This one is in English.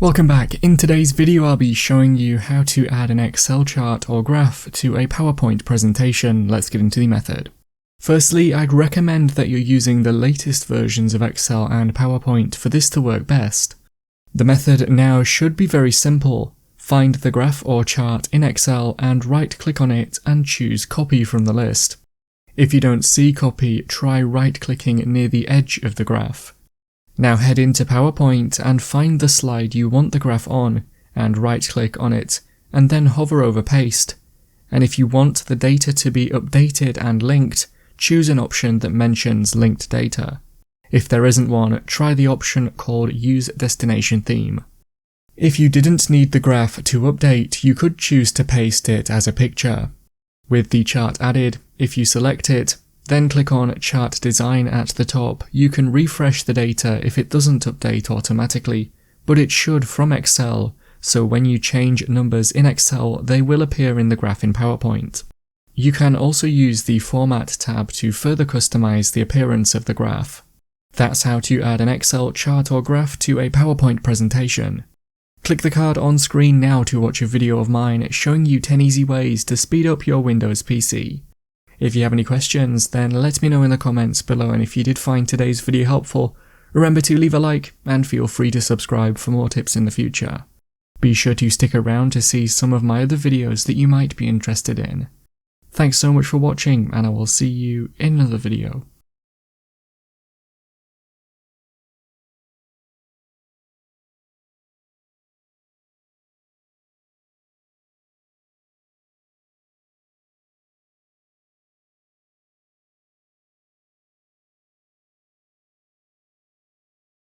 Welcome back. In today's video I'll be showing you how to add an Excel chart or graph to a PowerPoint presentation. Let's get into the method. Firstly, I'd recommend that you're using the latest versions of Excel and PowerPoint for this to work best. The method now should be very simple. Find the graph or chart in Excel and right-click on it and choose Copy from the list. If you don't see Copy, try right-clicking near the edge of the graph. Now head into PowerPoint and find the slide you want the graph on and right-click on it and then hover over Paste. And if you want the data to be updated and linked, choose an option that mentions linked data. If there isn't one, try the option called Use Destination Theme. If you didn't need the graph to update, you could choose to paste it as a picture. With the chart added, if you select it, then click on Chart Design at the top, you can refresh the data if it doesn't update automatically, but it should from Excel, so when you change numbers in Excel, they will appear in the graph in PowerPoint. You can also use the Format tab to further customize the appearance of the graph. That's how to add an Excel chart or graph to a PowerPoint presentation. Click the card on screen now to watch a video of mine showing you 10 easy ways to speed up your Windows PC. If you have any questions, then let me know in the comments below, and if you did find today's video helpful, remember to leave a like and feel free to subscribe for more tips in the future. Be sure to stick around to see some of my other videos that you might be interested in. Thanks so much for watching, and I will see you in another video.